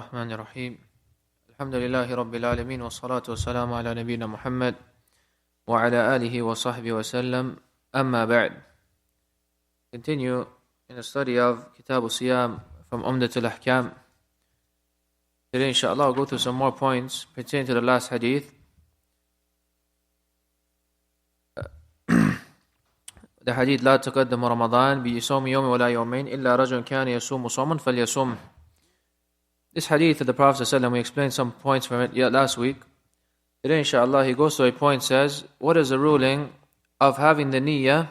الرحمن الرحيم الحمد لله رب العالمين والصلاة والسلام على نبينا محمد وعلى آله وصحبه وسلم أما بعد. Continue in the study of Kitab al-Siyam from Umdatul Ahkaam. Today inshallah I'll go through some more points pertaining to the last hadith. The hadith لا تقدم رمضان بصوم يوم ولا يومين إلا رجل كان يصوم صوما فليصوم. This hadith of the Prophet ﷺ, we explained some points from it last week. Today inshallah he goes to a point, says, what is the ruling of having the niyyah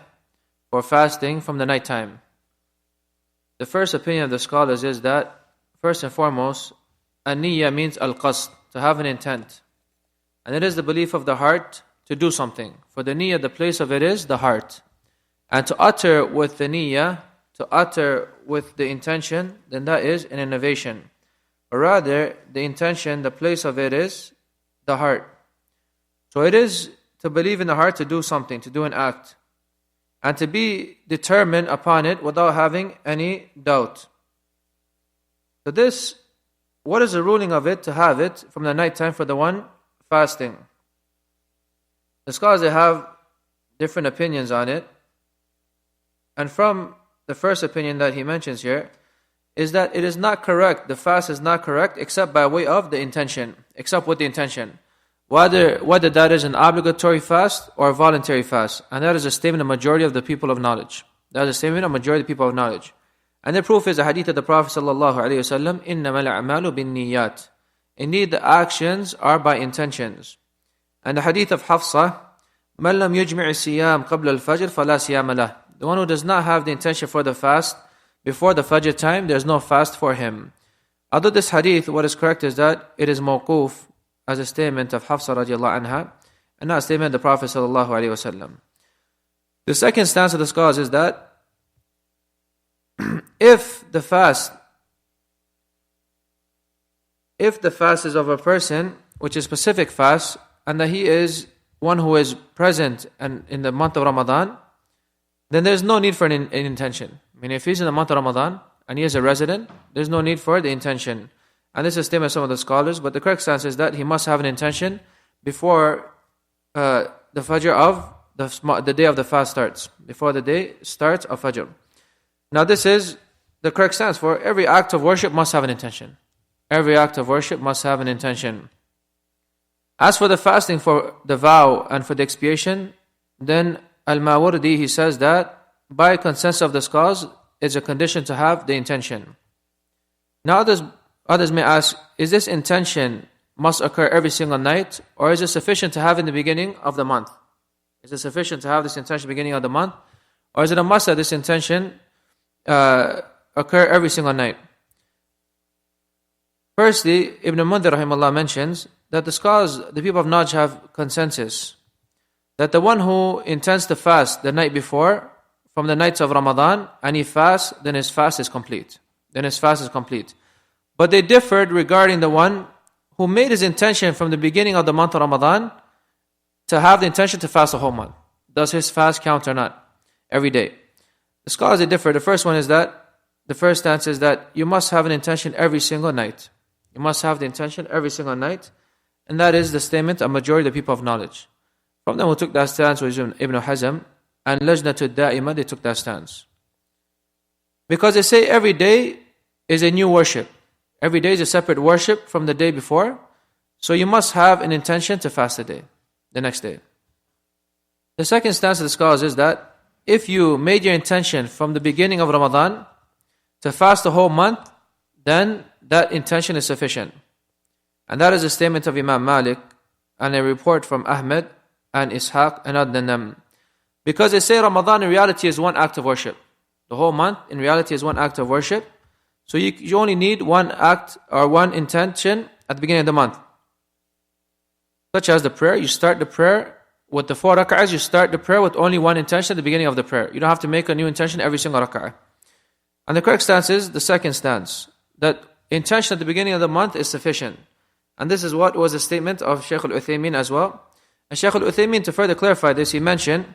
for fasting from the night time? The first opinion of the scholars is that, first and foremost, a niyyah means al-qasd, to have an intent. And it is the belief of the heart to do something. For the niyyah, the place of it is the heart. And to utter with the niyyah, to utter with the intention, then that is an innovation. Or rather, the intention, the place of it is the heart. So it is to believe in the heart to do something, to do an act. And to be determined upon it without having any doubt. So this, what is the ruling of it to have it from the night time for the one fasting? The scholars, they have different opinions on it. And from the first opinion that he mentions here, is that it is not correct, the fast is not correct except by way of the intention, except with the intention. Whether that is an obligatory fast or a voluntary fast. And that is a statement of the majority of the people of knowledge. That is a statement of the majority of the people of knowledge. And the proof is a hadith of the Prophet sallallahu alaihi wasallam, إِنَّمَا الْأَعْمَالُ بِالنِّيَّاتِ. Indeed, the actions are by intentions. And the hadith of Hafsa, مَنْ لَمْ يُجْمِعِ السِّيَامِ قَبْلَ الْفَجْرِ فَلَا سِيَامَ لَهُ. The one who does not have the intention for the fast before the Fajr time, there is no fast for him. Although this hadith, what is correct is that it is mawquf, as a statement of Hafsa radiallahu anha, and not a statement of the Prophet sallallahu alaihi wasallam. The second stance of the scholars is that if the fast is of a person, which is specific fast, and that he is one who is present and in the month of Ramadan, then there is no need for an intention. I mean, if he's in the month of Ramadan and he is a resident, there is no need for the intention. And this is a statement of some of the scholars, but the correct stance is that he must have an intention before the Fajr of the day of the fast starts, before the day starts of Fajr. Now this is the correct stance, for every act of worship must have an intention. Every act of worship must have an intention. As for the fasting for the vow and for the expiation, then Al-Mawardi, he says that by consensus of the scholars, it's a condition to have the intention. Now others may ask, is this intention must occur every single night, or is it sufficient to have in the beginning of the month? Is it sufficient to have this intention beginning of the month, or is it a must that this intention occur every single night? Firstly, Ibn Mundhir rahimahullah mentions that the scholars, the people of knowledge, have consensus that the one who intends to fast the night before, from the nights of Ramadan, and he fasts, then his fast is complete. But they differed regarding the one who made his intention from the beginning of the month of Ramadan to have the intention to fast the whole month. Does his fast count or not? Every day. The scholars, they differ. The first stance is that you must have an intention every single night. You must have the intention every single night. And that is the statement of majority of the people of knowledge. From them who took that stance was Ibn Hazm and Lajnatul Da'imah, they took that stance. Because they say every day is a new worship. Every day is a separate worship from the day before. So you must have an intention to fast the next day. The second stance of the scholars is that if you made your intention from the beginning of Ramadan to fast the whole month, then that intention is sufficient. And that is a statement of Imam Malik and a report from Ahmed and Ishaq and Adnan. Because they say Ramadan in reality is one act of worship. The whole month in reality is one act of worship. So you only need one act or one intention at the beginning of the month. Such as the prayer, you start the prayer with the 4 rak'ahs, you start the prayer with only one intention at the beginning of the prayer. You don't have to make a new intention every single rak'ah. And the correct stance is the second stance, that intention at the beginning of the month is sufficient. And this is what was the statement of Shaykh al-Uthaymeen as well. And Shaykh al-Uthaymeen, to further clarify this, he mentioned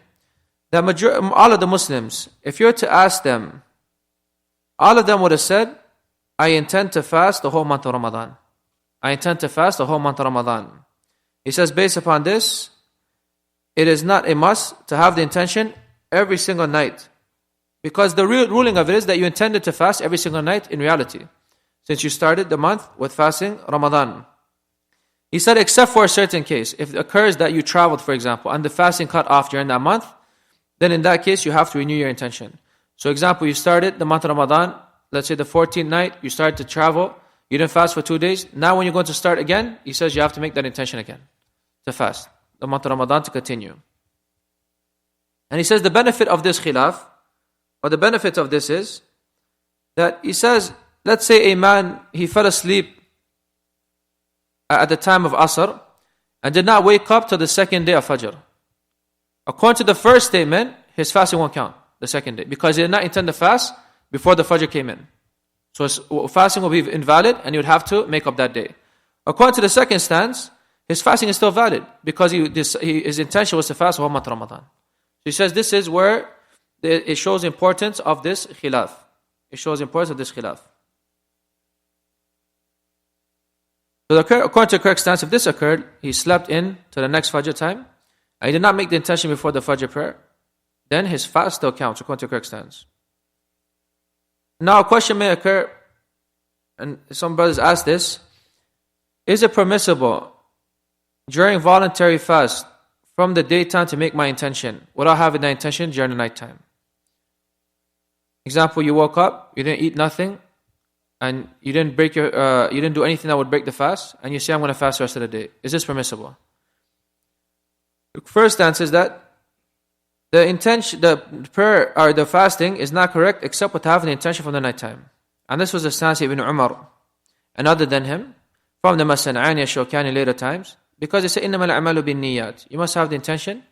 that all of the Muslims, if you were to ask them, all of them would have said I intend to fast the whole month of Ramadan. I intend to fast the whole month of Ramadan. He says, based upon this, it is not a must to have the intention every single night. Because the real ruling of it is that you intended to fast every single night in reality, since you started the month with fasting Ramadan. He said, except for a certain case, if it occurs that you traveled, for example, and the fasting cut off during that month, then in that case you have to renew your intention. So example, you started the month of Ramadan, let's say the 14th night, you started to travel, you didn't fast for 2 days. Now when you're going to start again, he says you have to make that intention again, to fast the month of Ramadan, to continue. And he says the benefit of this khilaf, or the benefit of this is, that he says, let's say a man, he fell asleep at the time of Asr, and did not wake up till the second day of Fajr. According to the first statement, his fasting won't count the second day, because he did not intend to fast before the Fajr came in. So his fasting will be invalid, and he would have to make up that day. According to the second stance, his fasting is still valid, because his intention was to fast the whole month of Ramadan. So he says this is where it shows the importance of this khilaf. It shows the importance of this khilaf. So according to the correct stance, if this occurred, he slept in to the next Fajr time, and he did not make the intention before the Fajr prayer, then his fast still counts according to the correct stance. Now a question may occur, and some brothers ask this, is it permissible during voluntary fast from the daytime to make my intention without having the intention during the nighttime? Example, you woke up, you didn't eat nothing, and you didn't do anything that would break the fast, and you say, I'm going to fast the rest of the day. Is this permissible? The first answer is that the intention, the prayer or the fasting is not correct except with having the intention from the nighttime. And this was the stance of Ibn Umar, and other than him, from the Masan'ani Shawkani later times, because they say, إِنَّمَا الْأَعْمَالُ بِالنِّيَّاتِ. You must have the intention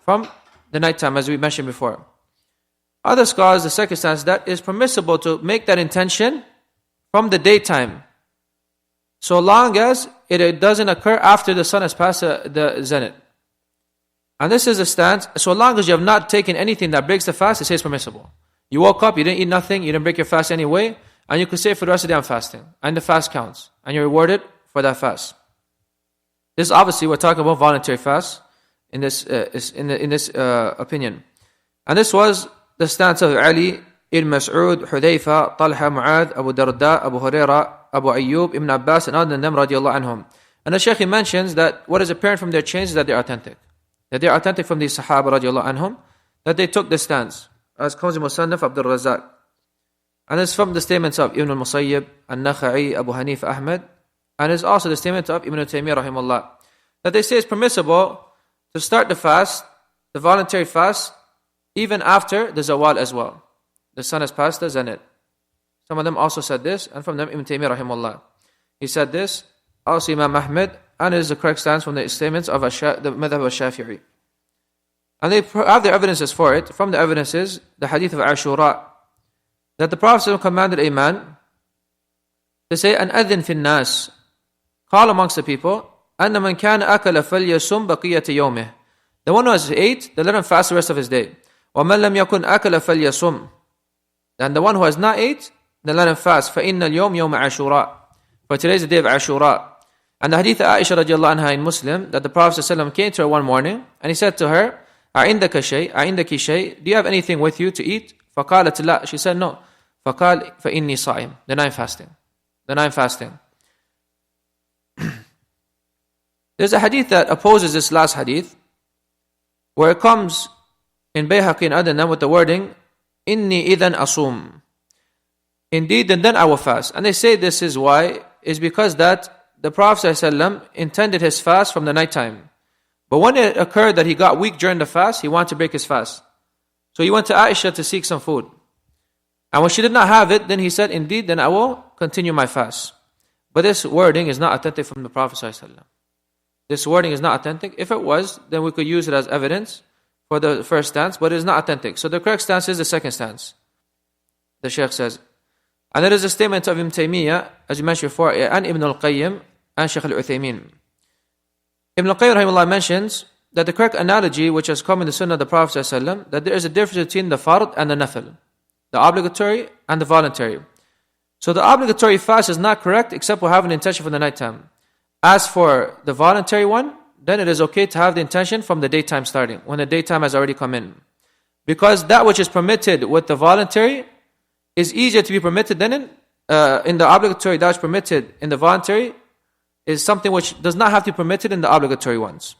from the nighttime, as we mentioned before. Other scholars, the second stance, that is permissible to make that intention from the daytime, so long as it doesn't occur after the sun has passed the zenith. And this is a stance, so long as you have not taken anything that breaks the fast, it says permissible. You woke up, you didn't eat nothing, you didn't break your fast anyway, and you could say for the rest of the day I'm fasting, and the fast counts, and you're rewarded for that fast. This obviously, we're talking about voluntary fast in this opinion. And this was the stance of Ali, Ibn Mas'ud, Hudayfa, Talha, Mu'adh, Abu Darda, Abu Huraira, Abu Ayyub, Ibn Abbas, and other than them, radiallahu anhum. And the Shaykh mentions that what is apparent from their chains is that they are authentic. That they are authentic from these Sahaba, radiallahu anhum, that they took this stance, as comes in Musannaf Abdul Razak. And it's from the statements of Ibn al-Musayyib, An-Nakha'i, Abu Hanif Ahmad, and it's also the statement of Ibn Taymiyyah, rahimahullah, that they say it's permissible to start the fast, the voluntary fast, even after the Zawal as well. The sun has passed the zenith. Some of them also said this, and from them Ibn Taymiyyah, rahimahullah. He said this, also Imam Ahmed, and it is the correct stance from the statements of the madhab of Shafi'i. And they have their evidences for it. From the evidences, the hadith of Ashura, that the Prophet commanded a man to say, An adhin fin nas, call amongst the people, أن من كان أكل فليصم بقية يومه. The one who has ate, they let him fast the rest of his day. ومن لم يكن أكل فليصم. And the one who has not ate, then let him fast. فإن اليوم يوم عاشوراء. For today is the day of Ashura. And the hadith of Aisha radiallahu anha in Muslim, that the Prophet ﷺ came to her one morning, and he said to her, أعندك شيء أعندك شيء, do you have anything with you to eat? فقالت لا. She said no. فقال فإني صائم. Then I'm fasting. There's a hadith that opposes this last hadith, where it comes in Bayhaqi and other than with the wording, Inni idhan asum. Indeed, and then I will fast. And they say this is why, is because that the Prophet ﷺ intended his fast from the nighttime. But when it occurred that he got weak during the fast, he wanted to break his fast. So he went to Aisha to seek some food. And when she did not have it, then he said, indeed, then I will continue my fast. But this wording is not authentic from the Prophet ﷺ. This wording is not authentic. If it was, then we could use it as evidence for the first stance, but it is not authentic. So the correct stance is the second stance, the Shaykh says. And there is a statement of Ibn Taymiyyah, as you mentioned before, and Ibn al-Qayyim, and Shaykh al-Uthaymin. Ibn al-Qayyim rahimahullah mentions that the correct analogy, which has come in the Sunnah of the Prophet ﷺ, that there is a difference between the fard and the nafil, the obligatory and the voluntary. So the obligatory fast is not correct except we have an intention for the nighttime. As for the voluntary one, then it is okay to have the intention from the daytime starting, when the daytime has already come in. Because that which is permitted with the voluntary is easier to be permitted than in the obligatory. That which is permitted in the voluntary is something which does not have to be permitted in the obligatory ones.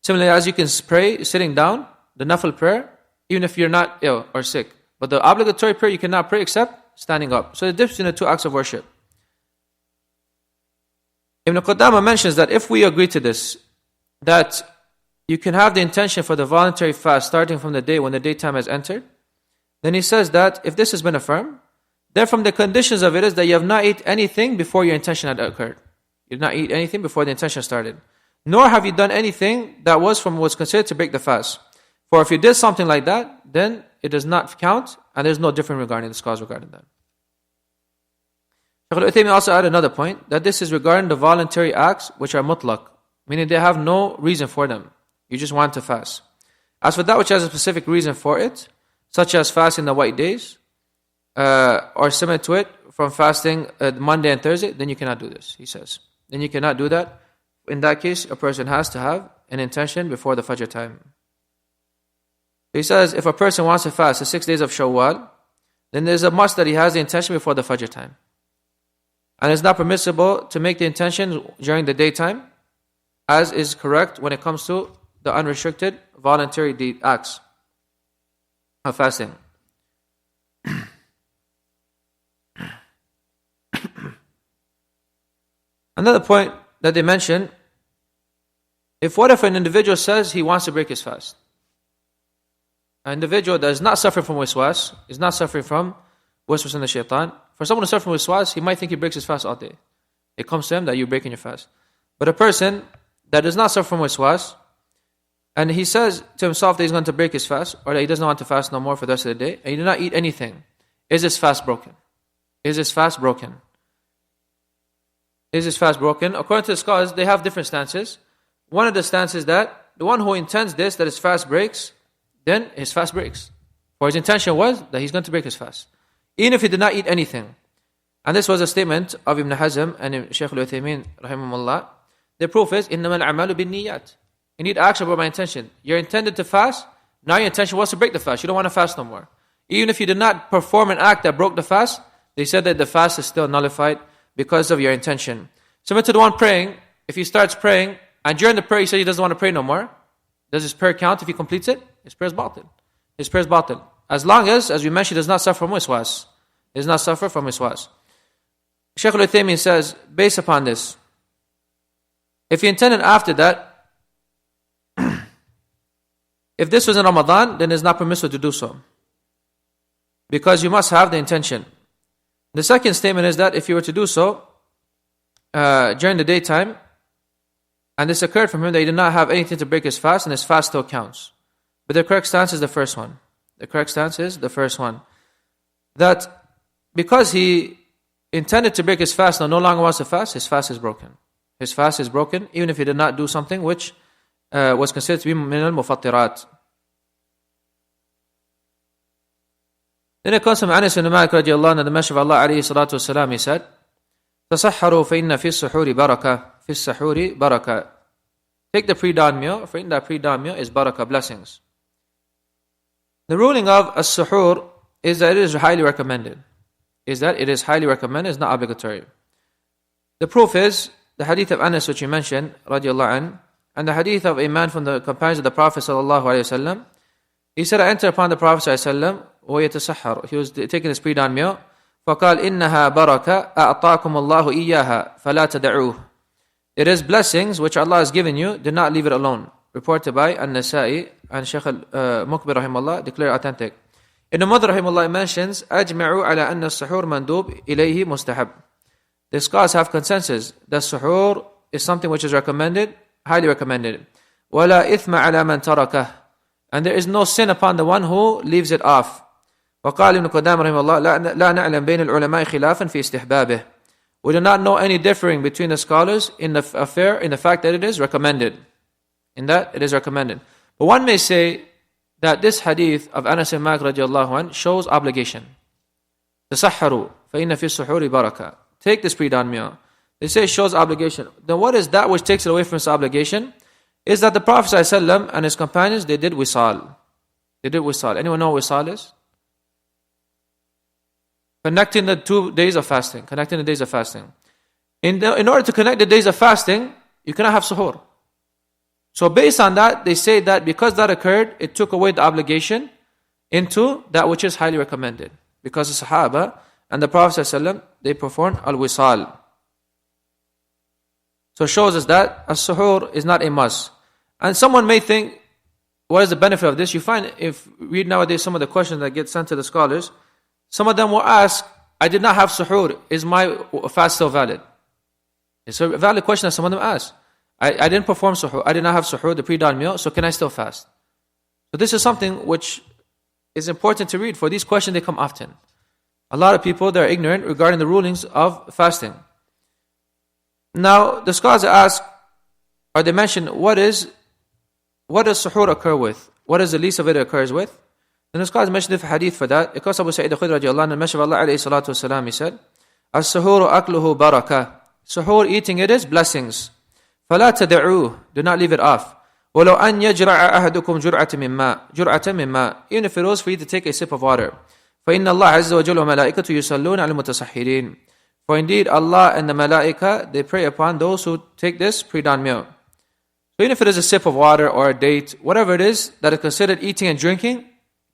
Similarly, as you can pray sitting down, the nafil prayer, even if you're not ill or sick. But the obligatory prayer you cannot pray except standing up. So the difference between the two acts of worship. Ibn Qudama mentions that if we agree to this, that you can have the intention for the voluntary fast starting from the day when the daytime has entered, then he says that if this has been affirmed, then from the conditions of it is that you have not eaten anything before your intention had occurred. You did not eat anything before the intention started. Nor have you done anything that was from what's considered to break the fast. For if you did something like that, then it does not count, and there's no difference regarding the scholars regarding that. Shaykh al-Uthaymin also added another point, that this is regarding the voluntary acts which are mutlaq, meaning they have no reason for them. You just want to fast. As for that which has a specific reason for it, such as fasting the white days, or similar to it, from fasting Monday and Thursday, then you cannot do this, he says. Then you cannot do that. In that case, a person has to have an intention before the Fajr time. He says, if a person wants to fast the 6 days of Shawwal, then there's a must that he has the intention before the Fajr time. And it's not permissible to make the intention during the daytime, as is correct when it comes to the unrestricted voluntary acts of fasting. Another point that they mention, if an individual says he wants to break his fast, an individual that is not suffering from waswas, is not suffering from waswas in the shaitan, for someone to suffer from waswas, he might think he breaks his fast all day. It comes to him that you're breaking your fast. But a person that does not suffer from waswas, and he says to himself that he's going to break his fast, or that he doesn't want to fast no more for the rest of the day, and he did not eat anything, is his fast broken? Is his fast broken? Is his fast broken? According to the scholars, they have different stances. One of the stances is that the one who intends this, that his fast breaks, then his fast breaks. For his intention was that he's going to break his fast, even if he did not eat anything. And this was a statement of Ibn Hazm and Shaykh al-Uthaymin, rahimahullah. The proof is, إِنَّمَا الْأَعْمَالُ بِالنِّيَّاتِ. You need action about my intention. You're intended to fast, now your intention was to break the fast. You don't want to fast no more. Even if you did not perform an act that broke the fast, they said that the fast is still nullified because of your intention. Similar to the one praying, if he starts praying, and during the prayer he says he doesn't want to pray no more, does his prayer count if he completes it? His prayer is batil. His prayer is batil. As long as we mentioned, he does not suffer from waswas. He does not suffer from waswas. Shaykh al-Uthaymin says, based upon this, if he intended after that, if this was in Ramadan, then it's not permissible to do so, because you must have the intention. The second statement is that if you were to do so during the daytime, and this occurred from him that he did not have anything to break his fast, and his fast still counts. But the correct stance is the first one. The correct stance is the first one. That because he intended to break his fast and no longer wants to fast, his fast is broken. His fast is broken, even if he did not do something which was considered to be min al-mufattirat. Then it comes from Anas ibn Malik radiallahu anhu, the Messenger of Allah alayhi salatu wasalam, he said, تَصَحَّرُوا فَإِنَّ فِي السُّحُورِ بَرَكَةً فِي السَّحُورِ بَرَكَةً. Take the pre-dawn meal, for in that pre-dawn meal is barakah, blessings. The ruling of as-suhoor is that it is highly recommended. Is that it is highly recommended, it's not obligatory. The proof is the hadith of Anas which you mentioned, radiallahu anhu, and the hadith of a man from the companions of the Prophet sallallahu alaihi wasallam. He said, I entered upon the Prophet sallallahu alaihi wasallam, وَيَتَسَحَّرُ. He was taking his pre-dawn meal. فَقَالْ إِنَّهَا بَرَكَةً أَعْطَاكُمُ اللَّهُ إِيَّاهَا فَلَا تَدَعُوهُ. It is blessings which Allah has given you, do not leave it alone. Reported by An-Nasa'i and Shaykh al-Mukbir rahimahullah, declared authentic. In the Mudr rahimahullah mentions, أَجْمَعُوا عَلَى أَنَّ السُّحُورَ مَنْدُوبٌ إِلَيْهِ مُسْتَحَبٌ. The scholars have consensus that suhoor is something which is recommended, highly recommended. وَلَا إِثْمَ عَلَى مَنْ تَرَكَهُ. And there is no sin upon the one who leaves it off. وقال ابن قدام رحمه الله لا نعلم بين العلماء خلافا في استحبابه. We do not know any differing between the scholars in the affair, in the fact that it is recommended. In that it is recommended. But one may say that this hadith of Anas ibn Malik radiallahu anh shows obligation. تسحروا فَإِنَّ فِي السُّحُورِ بَرَكَةً. Take this pre-dawn meal. They say it shows obligation. Then what is that which takes it away from its obligation? Is that the Prophet ﷺ and his companions, they did wisal. They did wisal. Anyone know what wisal is? Connecting the 2 days of fasting. Connecting the days of fasting. In order to connect the days of fasting, you cannot have suhoor. So based on that, they say that because that occurred, it took away the obligation into that which is highly recommended. Because the Sahaba and the Prophet ﷺ, they performed al-wisal. So it shows us that as-suhoor is not a must. And someone may think, what is the benefit of this? You find, if you read nowadays some of the questions that get sent to the scholars, some of them will ask, I did not have suhoor, is my fast still valid? It's a valid question that some of them ask. I didn't perform suhoor, I did not have suhoor, the pre-dawn meal, so can I still fast? So this is something which is important to read. For these questions, they come often. A lot of people, they're ignorant regarding the rulings of fasting. Now, the scholars ask, or they mention, what does suhoor occur with? What is the least of it occurs with? And the scholars mentioned the hadith for that. Because Abu Sa'id al-Khudri radiallahu anhu, the Messenger of Allah alayhi salatu wasalam, he said, as-suhoor akluhu barakah. Suhoor, eating it is blessings. فَلَا تَدَعُوهُ. Do not leave it off. وَلَوْ أَنْ يَجْرَعَ أَحَدُكُمْ جُرْعَةً مِّن مَّاءٍ. Even if it was for you to take a sip of water. فَإِنَّ اللَّهَ عَزَّ وَجَلَّ وَمَلَائِكَةُ يُصَلُّونَ عَلَى الْمُتَصَحِّرِينَ. For indeed Allah and the malaika, they pray upon those who take this pre-dawn meal. So even if it is a sip of water or a date, whatever it is that is considered eating and drinking,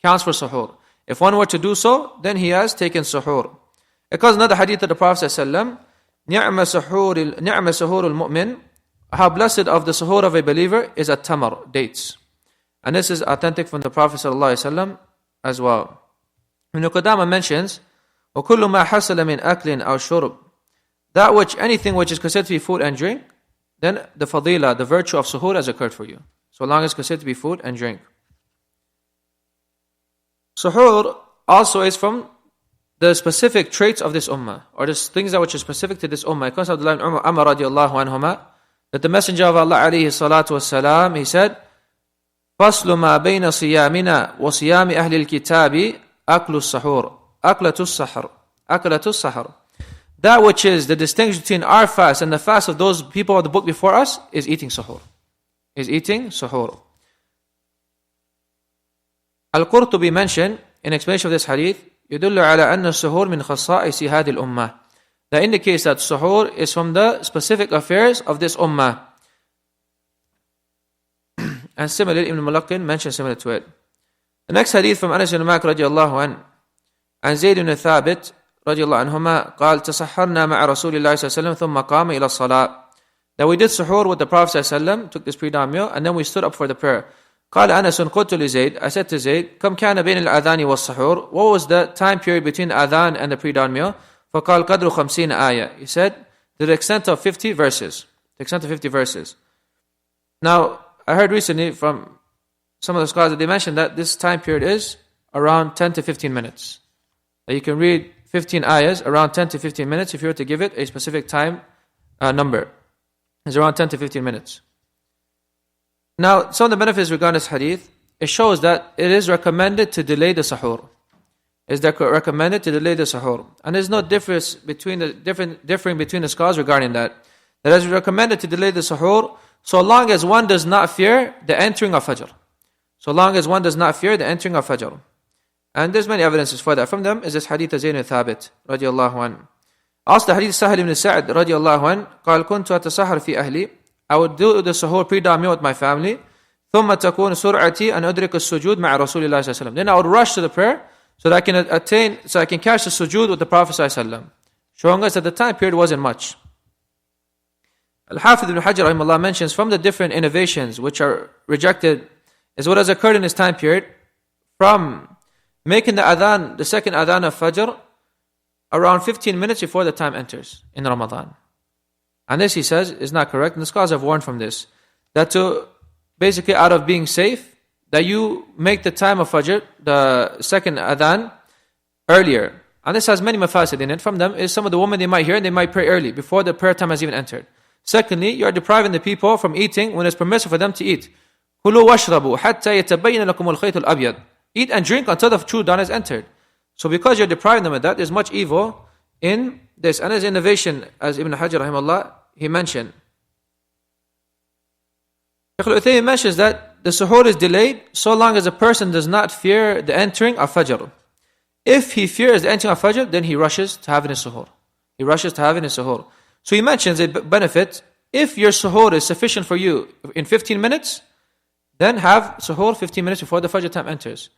counts for suhoor. If one were to do so, then he has taken suhoor. Because another hadith of the Prophet ﷺ, نِعْمَ سُحُورُ الْمُؤْمِنِ. How blessed of the suhoor of a believer is at-tamar, dates. And this is authentic from the Prophet ﷺ as well. Ibn Qudama mentions, وَكُلُّ مَا حَصَلَ مِنْ أَكْلٍ أَوْ شُرْبٍ. That which, anything which is considered to be food and drink, then the fadila, the virtue of suhoor has occurred for you. So long as it's considered to be food and drink. Suhoor also is from the specific traits of this ummah, or the things that which are specific to this ummah. It comes from Abdullah ibn Umar radiallahu anhuma, that the Messenger of Allah alayhi salatu wasalam, he said, فَصْلُ مَا بَيْنَ صِيَامِنَا وَصِيَامِ أَهْلِ الْكِتَابِ أَكْلُ السَّحُورِ أَكْلَةُ السَّحَرِ. That which is the distinction between our fast and the fast of those people of the book before us is eating suhoor. Is eating suhoor. Al-Qurtubi mentioned in explanation of this hadith, يدل على أن السحور من خصائص هذه الأمة. That indicates that suhoor is from the specific affairs of this ummah. And similarly, Ibn Mulaqin mentioned similar to it. The next hadith from Anas ibn Malik radiallahu anhu, عن زيد بن ثابت رضي الله عنهما قال تسحرنا مع رسول الله صلى الله عليه وسلم ثم قام إلى الصلاة. That we did suhoor with the Prophet صلى الله عليه وسلم, took this pre-dawn meal, and then we stood up for the prayer. قال أنس قلت لزيد, I said to Zayd, كم كان بين الأذان والسحور? What was the time period between the adhan and the pre-dawn meal? فقال قدر 50 آية. He said, to the extent of 50 verses. The extent of 50 verses. Now, I heard recently from some of the scholars that they mentioned that this time period is around 10 to 15 minutes. That you can read 15 ayahs around 10 to 15 minutes if you were to give it a specific time number. It's around 10 to 15 minutes. Now, some of the benefits regarding this hadith, it shows that it is recommended to delay the suhoor. It is recommended to delay the suhoor. And there's no difference between differing between the scholars regarding that. That it is recommended to delay the suhoor so long as one does not fear the entering of Fajr. So long as one does not fear the entering of Fajr. And there's many evidences for that. From them is this hadith of Zayd ibn Thabit radiallahu anhu. Also the hadith Sahal ibn Sa'd radiallahu anhu, قال كنت أتسحر في أهلي. I would do the suhoor pre-dawn meal with my family. ثم تكون سرعتي أن أدرك السجود مع رسول الله صلى الله عليه وسلم. Then I would rush to the prayer so that I can catch the sujood with the Prophet صلى الله عليه وسلم. Showing us that the time period wasn't much. Al-Hafidh ibn Hajar rahimahullah mentions from the different innovations which are rejected is what has occurred in this time period from making the adhan, the second adhan of Fajr, around 15 minutes before the time enters in Ramadan. And this, he says, is not correct. And the scholars have warned from this. That to, basically out of being safe, that you make the time of Fajr, the second adhan, earlier. And this has many mafasid in it. From them is some of the women they might hear and they might pray early, before the prayer time has even entered. Secondly, you are depriving the people from eating when it's permissible for them to eat. كُلُوا وَاشْرَبُوا حَتَّى يَتَبَيَّنَ لَكُمُ الْخَيْطُ الْأَبْيَضُ. Eat and drink until the true dawn has entered. So because you're depriving them of that, there's much evil in this. And as innovation, as Ibn Hajar rahimahullah, he mentioned. Shaykh al-Uthaymin mentions that the suhoor is delayed so long as a person does not fear the entering of Fajr. If he fears the entering of Fajr, then he rushes to having his suhoor. He rushes to having his suhoor. So he mentions a benefit. If your suhoor is sufficient for you in 15 minutes, then have suhoor 15 minutes before the Fajr time enters.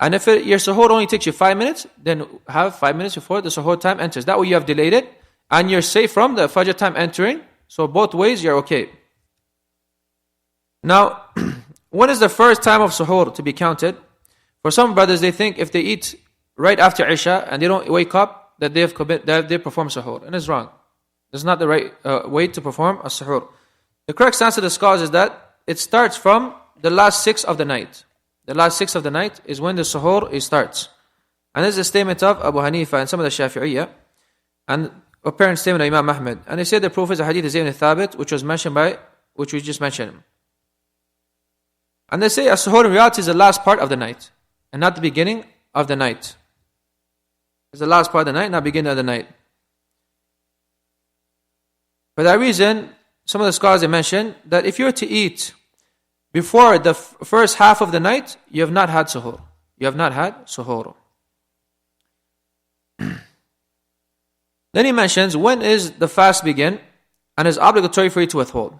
And if your suhoor only takes you 5 minutes, then have 5 minutes before the suhoor time enters. That way you have delayed it, and you're safe from the Fajr time entering. So both ways you're okay. Now, when is the first time of suhoor to be counted? For some brothers, they think if they eat right after Isha and they don't wake up, that they perform suhoor. And it's wrong. It's not the right way to perform a suhoor. The correct stance of the scholars is that it starts from the last 6 of the night. The last 6 of the night is when the suhoor starts. And this is a statement of Abu Hanifa and some of the Shafi'iyya, and apparent statement of Imam Ahmed. And they say the proof is a hadith of Zayd ibn Thabit, which we just mentioned. And they say a suhoor in reality is the last part of the night, and not the beginning of the night. It's the last part of the night, not the beginning of the night. For that reason, some of the scholars they mention that if you were to eat before the first half of the night, you have not had suhoor. You have not had suhoor. Then he mentions when is the fast begin and is obligatory for you to withhold.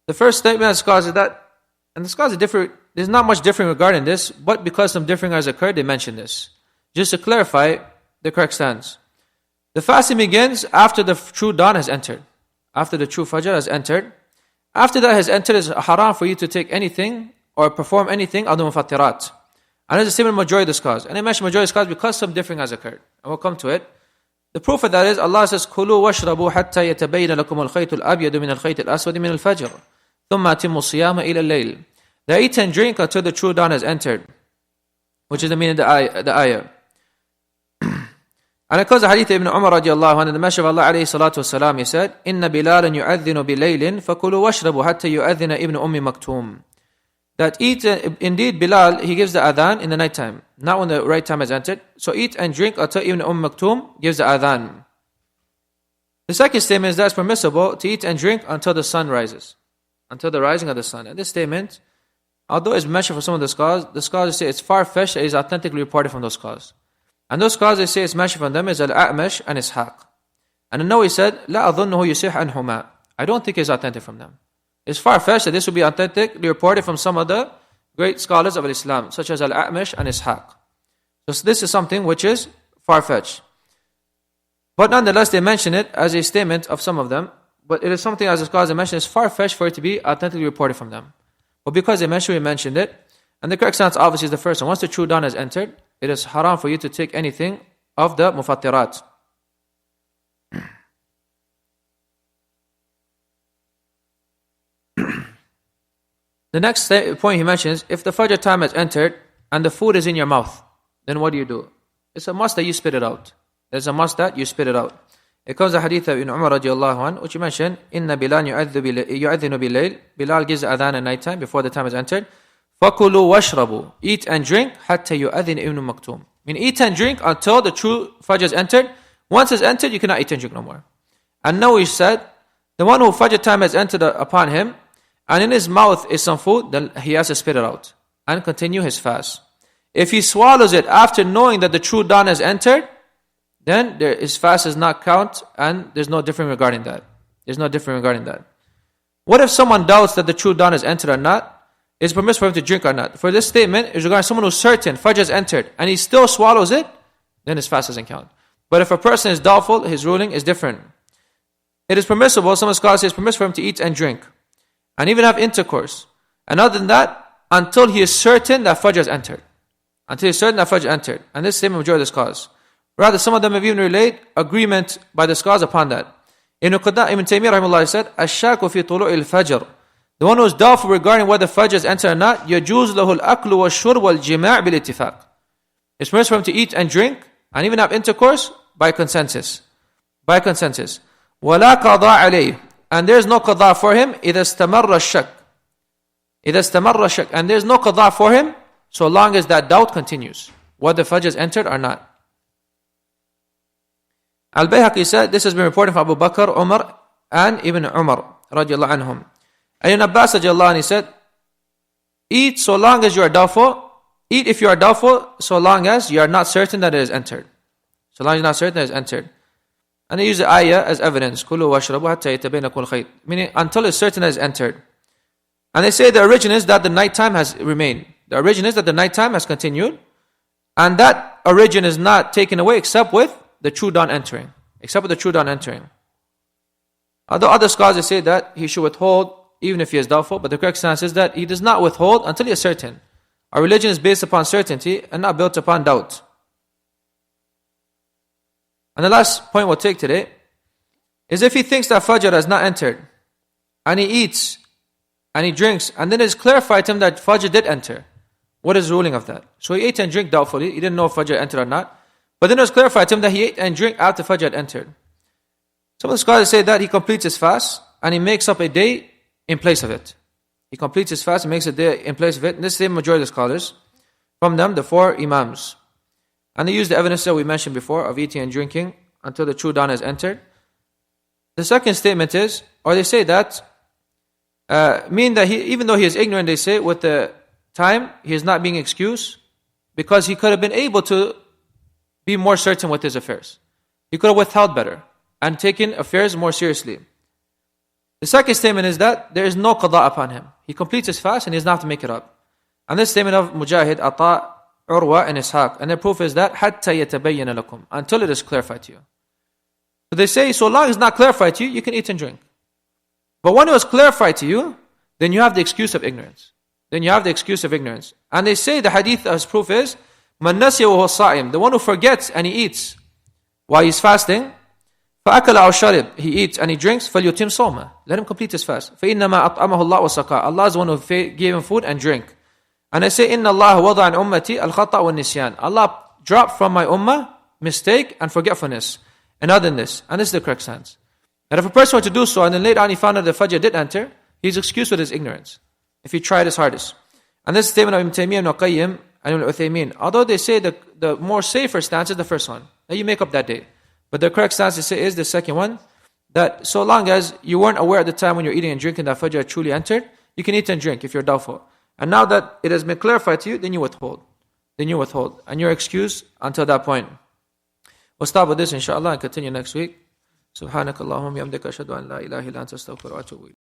The first statement of the scholars is that, and the scholars are different, there's not much different regarding this, but because some differing has occurred, they mention this. Just to clarify the correct stance. The fasting begins after the true dawn has entered. After the true Fajr has entered. After that has entered, it's haram for you to take anything or perform anything of the mufattirat. And it's the same in majority of the scholars. And I mention majority of the scholars because some differing has occurred. And we'll come to it. The proof of that is Allah says, كُلُوا وَاشْرَبُوا حَتَّى يَتَبَيْنَ لَكُمُ الْخَيْطُ الْأَبْيَضُ مِنَ الْخَيْطِ الْأَسْوَدِ مِنَ الْفَجْرِ ثُمَّ أَتِمُّوا الصِّيَامَ إِلَى اللَّيْلِ. They eat and drink until the true dawn has entered. Which is the meaning of the ayah. And because the hadith of Ibn Umar radiallahu anhu, the Messenger of Allah alayhi salatu wasalam, he said, إِنَّ بِلَالًا يُؤَذِّنُ بِلَيْلٍ فَكُلُوا وَاشْرَبُوا حَتَّى يُؤَذِّنَ إِبْنُ أُمِّ مَكْتُومٍ. That eat, indeed Bilal, he gives the adhan in the night time, not when the right time has entered. So eat and drink until Ibn Maktoum gives the adhan. The second statement is that it's permissible to eat and drink until the sun rises, until the rising of the sun. And this statement, although it's mentioned for some of the scholars say it's far-fetched, it is authentically reported from those scholars. And those scholars, they say it's mentioned from them is Al-A'mash and Ishaq. And I know he said, لا أظنه يصح عنهما. I don't think it's authentic from them. It's far-fetched that this will be authentically reported from some of the great scholars of Islam, such as Al-A'mash and Ishaq. So this is something which is far-fetched. But nonetheless, they mention it as a statement of some of them. But it is something, as the scholars mentioned, it's far-fetched for it to be authentically reported from them. But because they mentioned it, and the correct stance obviously is the first one. Once the true dawn has entered, it is haram for you to take anything of the mufattirat. The next point he mentions, if the Fajr time has entered and the food is in your mouth, then what do? It's a must that you spit it out. It's a must that you spit it out. It comes a hadith of Ibn Umar radiallahu anhu, which you mentioned, إِنَّ بِلَالًا يُؤَذِّنُ بِاللَّيْلِ. Bilal gives the adhan at night time, before the time has entered. فَكُلُوا وَاشْرَبُوا. Eat and drink, حَتَّى يُؤَذِّنَ Ibn Maktoum. Mean eat and drink until the true Fajr has entered. Once it's entered, you cannot eat and drink no more. And now he said, the one who Fajr time has entered upon him, and in his mouth is some food, then he has to spit it out and continue his fast. If he swallows it after knowing that the true dawn has entered, then his fast does not count, and there's no difference regarding that. There's no difference regarding that. What if someone doubts that the true dawn has entered or not? Is it permissible for him to drink or not? For this statement is regarding someone who's certain Fajr has entered and he still swallows it, then his fast doesn't count. But if a person is doubtful, his ruling is different. It is permissible, some scholars say it's permissible for him to eat and drink and even have intercourse. And other than that, until he is certain that Fajr has entered. Until he is certain that Fajr entered. And this is the same majority of the scholars. Rather, some of them have even relayed agreement by the scholars upon that. Ibn Taymiyyah rahimahullah said, الشاك في طلوع الفجر. The one who is doubtful regarding whether Fajr has entered or not, يجوز له الأكل والشرب والجماع بالاتفاق. It's permissible for him to eat and drink and even have intercourse by consensus. By consensus. ولا قضاء عليه. And there is no qada for him إذا استمر الشك. إذا استمر الشك. And there is no qada for him so long as that doubt continues, whether Fajr has entered or not. Al-Bayhaqi said, this has been reported from Abu Bakr, Umar, and Ibn Umar, radiallahu anhum. And Ibn Abbas, radiallahu anhu, he said, eat so long as you are doubtful. Eat if you are doubtful, so long as you are not certain that it is entered. So long as you are not certain that it is entered. And they use the ayah as evidence. كُلُوا وَاشْرَبُوا حَتَّى يَتَبَيَّنَ لَكُمُ الْخَيْطُ. Meaning, until it's certain that it is entered. And they say the origin is that the nighttime has remained. The origin is that the nighttime has continued. And that origin is not taken away except with the true dawn entering. Except with the true dawn entering. Although other scholars they say that he should withhold even if he is doubtful, but the correct stance is that he does not withhold until he is certain. Our religion is based upon certainty and not built upon doubt. And the last point we'll take today is if he thinks that Fajr has not entered, and he eats, and he drinks, and then it is clarified to him that Fajr did enter. What is the ruling of that? So he ate and drank doubtfully, he didn't know if Fajr entered or not, but then it was clarified to him that he ate and drank after Fajr had entered. Some of the scholars say that he completes his fast, and he makes up a day in place of it. He completes his fast and makes a day in place of it. And this is the majority of the scholars. From them, the 4 Imams. And they use the evidence that we mentioned before of eating and drinking until the true dawn has entered. The second statement is, or they say that, mean that even though he is ignorant, they say, with the time, he is not being excused because he could have been able to be more certain with his affairs. He could have withheld better and taken affairs more seriously. The second statement is that there is no qada upon him. He completes his fast and he does not have to make it up. And this statement of Mujahid, Ata, Urwa, and Ishaq. And the proof is that حَتَّى يَتَبَيَّنَ لَكُمْ, until it is clarified to you. So they say, so long as it's not clarified to you, you can eat and drink. But when it was clarified to you, then you have the excuse of ignorance. Then you have the excuse of ignorance. And they say the hadith as proof is, مَنْ نَسْيَ وَهُوَ صَائِمٌ, the one who forgets and he eats while he's fasting, فَأَكَلَ أَوْ شَرِبْ, he eats and he drinks, فَلْيُتِمْ صَوْمَهُ, let him complete his fast. فَإِنَّمَا أَطْعَمَهُ اللَّهُ وَسَقَاهُ, Allah is the one who gave him food and drink. And I say, إِنَّ اللَّهَ وَضَعَ عَنْ أُمَّتِي الْخَطَأَ وَالنِّسْيَانَ, Allah dropped from my ummah mistake and forgetfulness and other than this. And this is the correct stance. And if a person were to do so and then later on he found out the Fajr did enter, he's excused with his ignorance if he tried his hardest. And this statement of Ibn Taymiyyah, Ibn Qayyim, and Ibn Uthaymin, although they say the more safer stance is the first one, that you make up that day. But the correct stance to say is the second one, that so long as you weren't aware at the time when you're eating and drinking that Fajr truly entered, you can eat and drink if you're doubtful. And now that it has been clarified to you, then you withhold. Then you withhold. And you're excused until that point. We'll stop with this inshallah and continue next week. Subhanakallahumma bihamdika ashhadu an la ilaha illa anta astaghfiruka wa atubu ilayk.